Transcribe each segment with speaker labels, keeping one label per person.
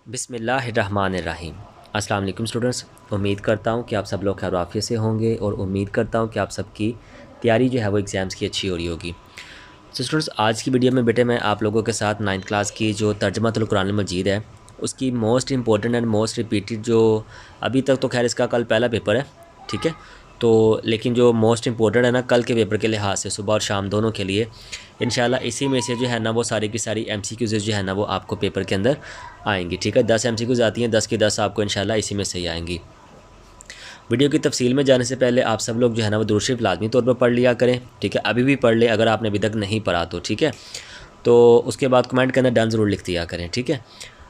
Speaker 1: بسم اللہ الرحمن الرحیم۔ السلام علیکم اسٹوڈنٹس، امید کرتا ہوں کہ آپ سب لوگ خیر و عافیت سے ہوں گے اور امید کرتا ہوں کہ آپ سب کی تیاری جو ہے وہ ایگزامس کی اچھی ہو رہی ہوگی۔ اسٹوڈنٹس، آج کی ویڈیو میں بیٹے میں آپ لوگوں کے ساتھ 9th کلاس کی جو ترجمہ القرآن المجید ہے اس کی most important and most repeated جو ابھی تک تو خیر اس کا کل پہلا پیپر ہے، ٹھیک ہے، تو لیکن جو موسٹ امپورٹنٹ ہے نا کل کے پیپر کے لحاظ سے صبح اور شام دونوں کے لیے انشاءاللہ اسی میں سے جو ہے نا وہ ساری کی ساری ایم سی کیوز جو ہے نا وہ آپ کو پیپر کے اندر آئیں گی، ٹھیک ہے۔ 10 ایم سی کیوز آتی ہیں، 10 کی 10 آپ کو انشاءاللہ اسی میں سے ہی آئیں گی۔ ویڈیو کی تفصیل میں جانے سے پہلے آپ سب لوگ جو ہے نا وہ درود شریف لازمی طور پر پڑھ لیا کریں، ٹھیک ہے، ابھی بھی پڑھ لیں اگر آپ نے ابھی تک نہیں پڑھا تو، ٹھیک ہے، تو اس کے بعد کمنٹ کے اندر ڈن ضرور لکھ دیا کریں، ٹھیک ہے۔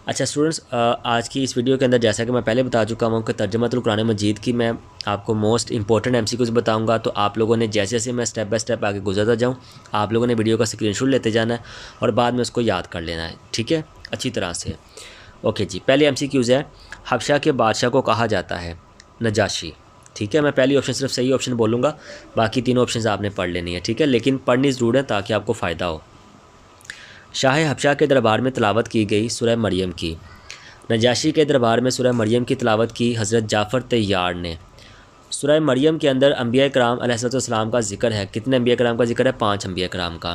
Speaker 1: اچھا اسٹوڈنٹس، آج کی اس ویڈیو کے اندر جیسا کہ میں پہلے بتا چکا ہوں کہ ترجمہ القرآن مجید کی میں آپ کو most important M C Qs بتاؤں گا، تو آپ لوگوں نے جیسے جیسے میں اسٹیپ بائی اسٹیپ آگے گزرتا جاؤں آپ لوگوں نے ویڈیو کا اسکرین شاٹ لیتے جانا ہے اور بعد میں اس کو یاد کر لینا ہے، ٹھیک ہے، اچھی طرح سے۔ اوکے جی، پہلے ایم سی کیوز ہے، حبشہ کے بادشاہ کو کہا جاتا ہے نجاشی، ٹھیک ہے۔ میں پہلی آپشن صرف صحیح آپشن بولوں گا، باقی تینوں آپشنز آپ نے پڑھ لینی ہے، ٹھیک ہے، لیکن پڑھنی ضرور ہے تاکہ آپ کو فائدہ ہو۔ شاہ حبشہ کے دربار میں تلاوت کی گئی سورہ مریم کی۔ نجاشی کے دربار میں سورہ مریم کی تلاوت کی حضرت جعفر طیار نے۔ سورہ مریم کے اندر انبیاء کرام علیہ السلام کا ذکر ہے، کتنے انبیاء کرام کا ذکر ہے؟ 5 انبیاء کرام کا۔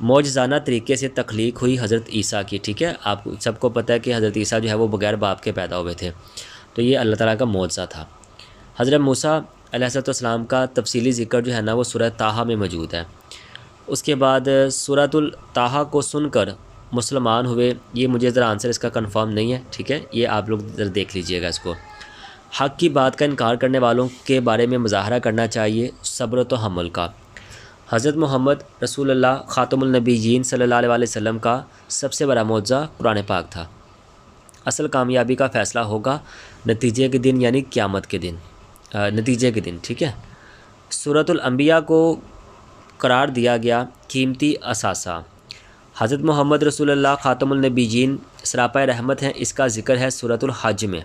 Speaker 1: معجزانہ طریقے سے تخلیق ہوئی حضرت عیسیٰ کی، ٹھیک ہے، آپ سب کو پتہ ہے کہ حضرت عیسیٰ جو ہے وہ بغیر باپ کے پیدا ہوئے تھے، تو یہ اللہ تعالیٰ کا معجزہ تھا۔ حضرت موسیٰ علیہ السلام کا تفصیلی ذکر جو ہے نا وہ سورہ طٰہٰ میں موجود ہے۔ اس کے بعد سورۃ الطٰہٰ کو سن کر مسلمان ہوئے، یہ مجھے ذرا آنسر اس کا کنفرم نہیں ہے، ٹھیک ہے، یہ آپ لوگ ذرا دیکھ لیجئے گا اس کو۔ حق کی بات کا انکار کرنے والوں کے بارے میں مظاہرہ کرنا چاہیے صبر و تحمل کا۔ حضرت محمد رسول اللہ خاتم النبیین صلی اللہ علیہ وسلم کا سب سے بڑا معجزہ قرآن پاک تھا۔ اصل کامیابی کا فیصلہ ہوگا نتیجے کے دن، یعنی قیامت کے دن، نتیجے کے دن، ٹھیک ہے۔ سورۃ الانبیاء کو قرار دیا گیا قیمتی اثاثہ۔ حضرت محمد رسول اللہ خاتم النبیین سراپا رحمت ہیں، اس کا ذکر ہے سورۃ الحج میں،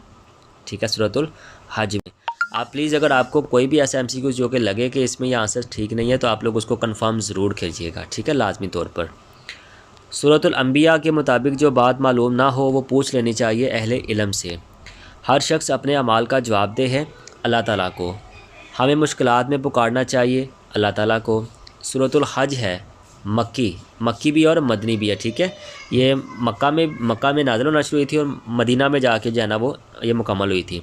Speaker 1: ٹھیک ہے، سورۃ الحج میں۔ آپ پلیز اگر آپ کو کوئی بھی ایسا ایم سی کیو جو کہ لگے کہ اس میں یہ آنسر ٹھیک نہیں ہے تو آپ لوگ اس کو کنفرم ضرور کیجیے گا، ٹھیک ہے، لازمی طور پر۔ سورۃ الانبیاء کے مطابق جو بات معلوم نہ ہو وہ پوچھ لینی چاہیے اہل علم سے۔ ہر شخص اپنے اعمال کا جواب دہ ہے اللہ تعالیٰ کو۔ ہمیں مشکلات میں پکارنا چاہیے اللہ تعالیٰ کو۔ سورۃ الحج ہے مکی بھی اور مدنی بھی ہے، ٹھیک ہے، یہ مکہ میں نازل ہونا شروع ہوئی تھی اور مدینہ میں جا کے جو ہے نا وہ یہ مکمل ہوئی تھی۔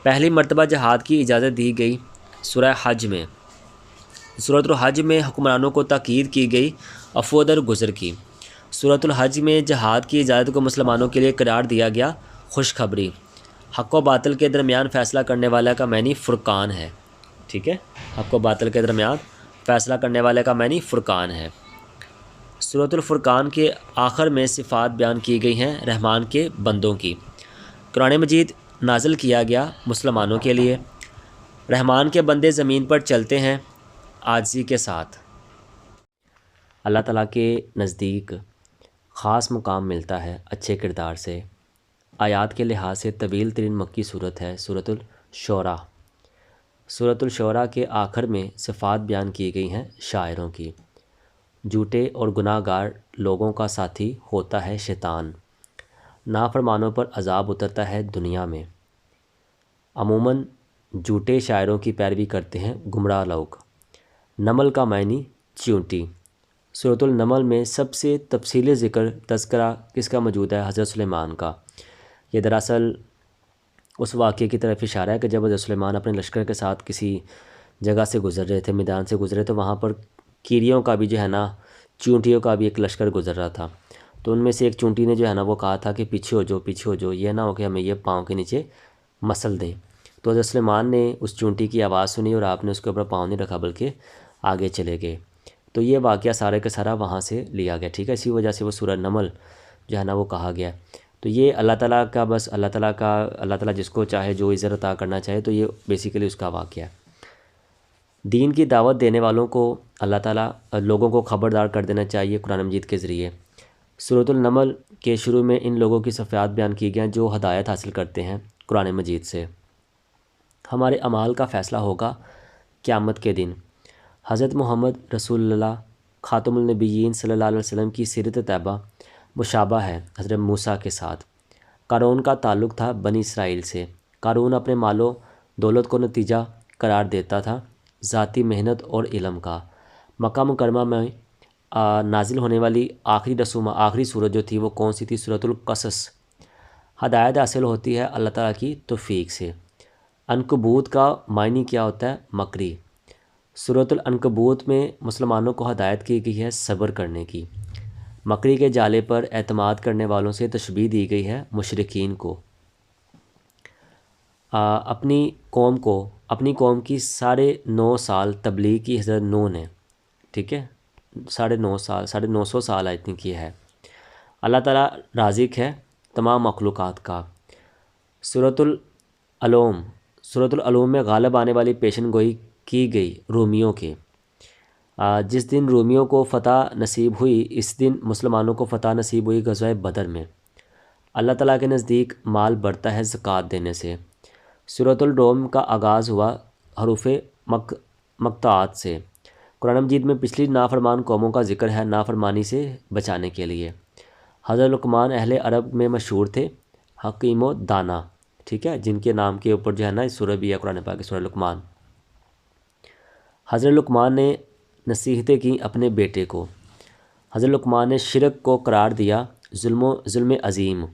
Speaker 1: پہلی مرتبہ جہاد کی اجازت دی گئی سورہ حج میں۔ سورۃ الحج میں حکمرانوں کو تاکید کی گئی عفو در گزر کی۔ سورۃ الحج میں جہاد کی اجازت کو مسلمانوں کے لیے قرار دیا گیا خوشخبری۔ حق و باطل کے درمیان فیصلہ کرنے والا کا معنی فرقان ہے، ٹھیک ہے، حق و باطل کے درمیان فیصلہ کرنے والے کا معنی فرقان ہے۔ سورۃ الفرقان کے آخر میں صفات بیان کی گئی ہیں رحمان کے بندوں کی۔ قرآن مجید نازل کیا گیا مسلمانوں کے لیے۔ رحمان کے بندے زمین پر چلتے ہیں عاجزی کے ساتھ۔ اللہ تعالیٰ کے نزدیک خاص مقام ملتا ہے اچھے کردار سے۔ آیات کے لحاظ سے طویل ترین مکی صورت ہے سورۃ الشعراء۔ سورۃ الشعراء کے آخر میں صفات بیان کی گئی ہیں شاعروں کی۔ جھوٹے اور گناہ گار لوگوں کا ساتھی ہوتا ہے شیطان۔ نافرمانوں پر عذاب اترتا ہے دنیا میں۔ عموماً جھوٹے شاعروں کی پیروی کرتے ہیں گمراہ لوگ۔ نمل کا معنی چیونٹی۔ سورۃ النمل میں سب سے تفصیلی ذکر تذکرہ کس کا موجود ہے؟ حضرت سلیمان کا۔ یہ دراصل اس واقعے کی طرف اشارہ ہے کہ جب حضرت سلیمان اپنے لشکر کے ساتھ کسی جگہ سے گزر رہے تھے، میدان سے گزرے، تو وہاں پر کیڑیوں کا بھی جو ہے نا، چونٹیوں کا بھی ایک لشکر گزر رہا تھا، تو ان میں سے ایک چونٹی نے جو ہے نا وہ کہا تھا کہ پیچھے ہو جاؤ، پیچھے ہو جاؤ، یہ نہ ہو کہ ہمیں یہ پاؤں کے نیچے مسل دیں۔ تو حضرت سلیمان نے اس چونٹی کی آواز سنی اور آپ نے اس کے اوپر پاؤں نہیں رکھا بلکہ آگے چلے گئے۔ تو یہ واقعہ سارے کا سارا وہاں سے لیا گیا، ٹھیک ہے، اسی وجہ سے وہ سورہ نمل جو ہے نا وہ کہا گیا۔ تو یہ اللہ تعالیٰ کا بس اللہ تعالیٰ جس کو چاہے جو عزت عطا کرنا چاہے، تو یہ بیسیکلی اس کا واقعہ ہے۔ دین کی دعوت دینے والوں کو اللہ تعالیٰ لوگوں کو خبردار کر دینا چاہیے قرآن مجید کے ذریعے۔ سورۃ النمل کے شروع میں ان لوگوں کی صفات بیان کی گئی ہیں جو ہدایت حاصل کرتے ہیں قرآن مجید سے۔ ہمارے اعمال کا فیصلہ ہوگا قیامت کے دن۔ حضرت محمد رسول اللہ خاتم النبیین صلی اللہ علیہ وسلم کی سیرت طیبہ مشابہ ہے حضرت موسیٰ کے ساتھ۔ قارون کا تعلق تھا بنی اسرائیل سے۔ قارون اپنے مال و دولت کو نتیجہ قرار دیتا تھا ذاتی محنت اور علم کا۔ مکہ مکرمہ میں نازل ہونے والی آخری سورت جو تھی وہ کون سی تھی؟ سورۃ القصص۔ ہدایت حاصل ہوتی ہے اللہ تعالیٰ کی توفیق سے۔ عنکبوت کا معنی کیا ہوتا ہے؟ مکری۔ سورۃ العنکبوت میں مسلمانوں کو ہدایت کی گئی ہے صبر کرنے کی۔ مکری کے جالے پر اعتماد کرنے والوں سے تشبیہ دی گئی ہے مشرکین کو۔ اپنی قوم کی 9.5 سال تبلیغ کی حضرت نوح نے، ٹھیک ہے، 950 سال اتنی کی ہے۔ اللہ تعالیٰ رازق ہے تمام مخلوقات کا۔ سورۃ العلوم میں غالب آنے والی پیشن گوئی کی گئی رومیوں کے۔ جس دن رومیوں کو فتح نصیب ہوئی اس دن مسلمانوں کو فتح نصیب ہوئی غزوہ بدر میں۔ اللہ تعالیٰ کے نزدیک مال بڑھتا ہے زکوٰۃ دینے سے۔ سورۃ الروم کا آغاز ہوا حروف مقطعات سے۔ قرآن مجید میں پچھلی نافرمان قوموں کا ذکر ہے نافرمانی سے بچانے کے لیے۔ حضرت لقمان اہل عرب میں مشہور تھے، حکیم و دانا، ٹھیک ہے، جن کے نام کے اوپر جو ہے نا اس سورہ بھی ہے قرآن پاک کی، سورہ لقمان۔ حضرت لقمان نے نصیحتیں کی اپنے بیٹے کو۔ حضرت لقمان نے شرک کو قرار دیا ظلم عظیم۔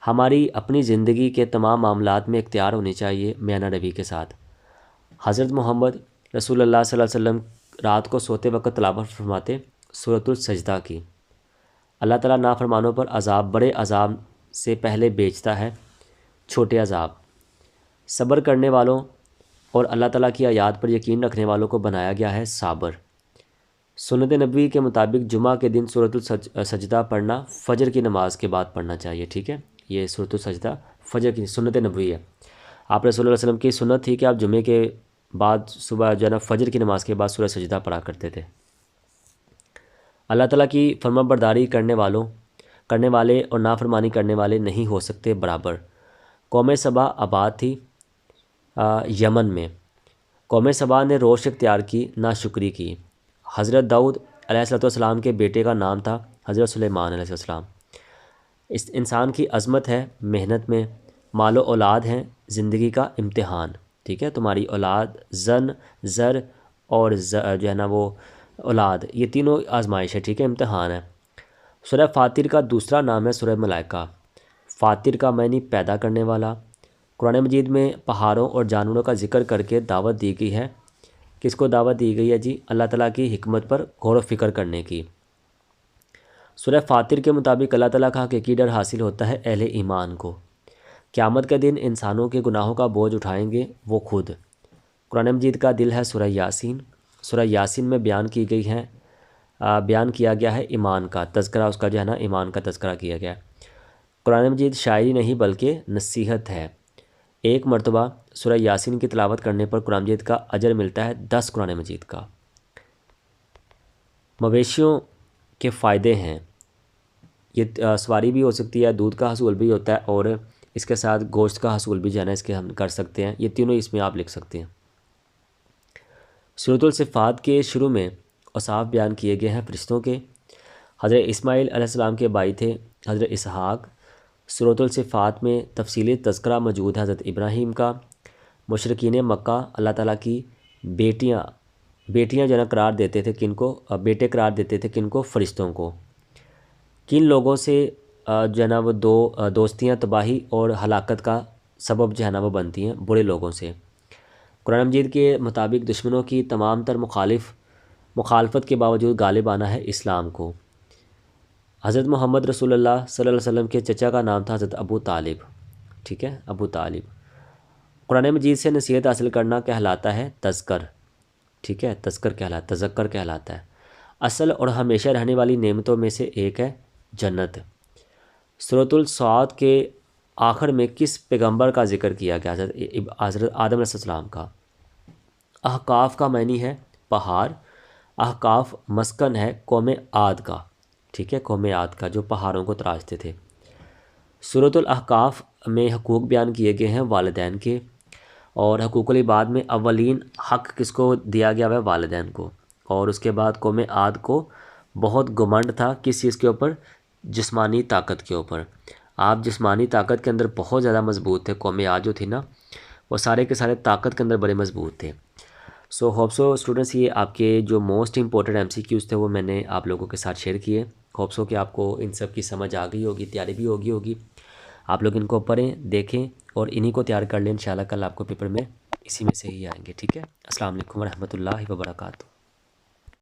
Speaker 1: ہماری اپنی زندگی کے تمام معاملات میں اختیار ہونی چاہیے میانہ روی کے ساتھ۔ حضرت محمد رسول اللہ صلی اللہ علیہ وسلم رات کو سوتے وقت تلاوت فرماتے سورۃ السجدہ کی۔ اللہ تعالیٰ نافرمانوں پر بڑے عذاب سے پہلے بیچتا ہے چھوٹے عذاب۔ صبر کرنے والوں اور اللہ تعالیٰ کی آیات پر یقین رکھنے والوں کو بنایا گیا ہے صابر۔ سنت نبوی کے مطابق جمعہ کے دن سورۃ السجدہ پڑھنا فجر کی نماز کے بعد پڑھنا چاہیے، ٹھیک ہے، یہ سورۃ السجدہ فجر کی سنت نبوی ہے۔ آپ رسول اللہ علیہ وسلم کی سنت تھی کہ آپ جمعے کے بعد صبح جو ہے نا فجر کی نماز کے بعد سورۃ سجدہ پڑھا کرتے تھے۔ اللہ تعالیٰ کی فرما برداری کرنے والے اور نافرمانی کرنے والے نہیں ہو سکتے برابر۔ قوم سبا آباد تھی یمن میں۔ قوم سبا نے روش اختیار کی، ناشکری کی۔ حضرت داؤد علیہ السلام کے بیٹے کا نام تھا حضرت سلیمان علیہ السلام۔ اس انسان کی عظمت ہے محنت میں، مال و اولاد ہیں زندگی کا امتحان، ٹھیک ہے، تمہاری اولاد، زر اور جو ہے نا وہ اولاد، یہ تینوں آزمائش ہے، ٹھیک ہے، امتحان ہے۔ سورہ فاطر کا دوسرا نام ہے سورہ ملائکہ۔ فاطر کا معنی پیدا کرنے والا۔ قرآن مجید میں پہاڑوں اور جانوروں کا ذکر کر کے دعوت دی گئی ہے۔ کس کو دعوت دی گئی ہے جی؟ اللہ تعالیٰ کی حکمت پر غور و فکر کرنے کی۔ سورہ فاطر کے مطابق اللہ تعالیٰ کا حقیقی ڈر حاصل ہوتا ہے اہل ایمان کو۔ قیامت کے دن انسانوں کے گناہوں کا بوجھ اٹھائیں گے وہ خود۔ قرآن مجید کا دل ہے سورہ یاسین۔ سورہ یاسین میں بیان کیا گیا ہے ایمان کا تذکرہ، اس کا جو ہے نا ایمان کا تذکرہ کیا گیا ہے۔ قرآن مجید شاعری نہیں بلکہ نصیحت ہے۔ ایک مرتبہ سورہ یاسین کی تلاوت کرنے پر قرآن مجید کا اجر ملتا ہے 10 قرآن مجید کا۔ مویشیوں کے فائدے ہیں، یہ سواری بھی ہو سکتی ہے، دودھ کا حصول بھی ہوتا ہے، اور اس کے ساتھ گوشت کا حصول بھی جو ہے نا اس کے ہم کر سکتے ہیں، یہ تینوں اس میں آپ لکھ سکتے ہیں۔ سورۃ الصفات کے شروع میں اوصاف بیان کیے گئے ہیں فرشتوں کے۔ حضرت اسماعیل علیہ السلام کے بھائی تھے حضرت اسحاق۔ سورۃ الصفات میں تفصیلی تذکرہ موجود ہے حضرت ابراہیم کا۔ مشرکین مکہ اللہ تعالیٰ کی بیٹیاں جو ہے نا قرار دیتے تھے کن کو؟ بیٹے قرار دیتے تھے کن کو؟ فرشتوں کو۔ کن لوگوں سے جو ہے نا وہ دوستیاں تباہی اور ہلاکت کا سبب جو ہے نا وہ بنتی ہیں؟ برے لوگوں سے۔ قرآن مجید کے مطابق دشمنوں کی تمام تر مخالفت کے باوجود غالب آنا ہے اسلام کو۔ حضرت محمد رسول اللہ صلی اللہ علیہ وسلم کے چچا کا نام تھا حضرت ابو طالب، ٹھیک ہے، ابو طالب۔ قرآن مجید سے نصیحت حاصل کرنا کہلاتا ہے تذکر، ٹھیک ہے، تذکر کہلاتا ہے۔ اصل اور ہمیشہ رہنے والی نعمتوں میں سے ایک ہے جنت۔ سورۃ الصاد کے آخر میں کس پیغمبر کا ذکر کیا گیا؟ حضرت آدم علیہ السلام کا۔ احقاف کا معنی ہے پہاڑ۔ احقاف مسکن ہے قوم عاد کا، ٹھیک ہے، قوم عاد کا جو پہاڑوں کو تراشتے تھے۔ سورۃ الاحقاف میں حقوق بیان کیے گئے ہیں والدین کے، اور حقوق العباد میں اولین حق کس کو دیا گیا ہے؟ والدین کو۔ اور اس کے بعد قوم عاد کو بہت گھمنڈ تھا کس چیز کے اوپر؟ جسمانی طاقت کے اوپر۔ آپ جسمانی طاقت کے اندر بہت زیادہ مضبوط تھے، قوم عاد جو تھی نا وہ سارے کے سارے طاقت کے اندر بڑے مضبوط تھے۔ سو ہوپ سو اسٹوڈنٹس یہ آپ کے جو most important M C Qs تھے وہ میں نے آپ لوگوں کے ساتھ شیئر کیے۔ ہوپ سو کہ آپ کو ان سب کی سمجھ آ گئی ہوگی، تیاری بھی ہوگی۔ آپ لوگ ان کو پڑھیں، دیکھیں اور انہی کو تیار کر لیں، انشاءاللہ کل آپ کو پیپر میں اسی میں سے ہی آئیں گے، ٹھیک ہے۔ السلام علیکم ورحمۃ اللہ وبرکاتہ۔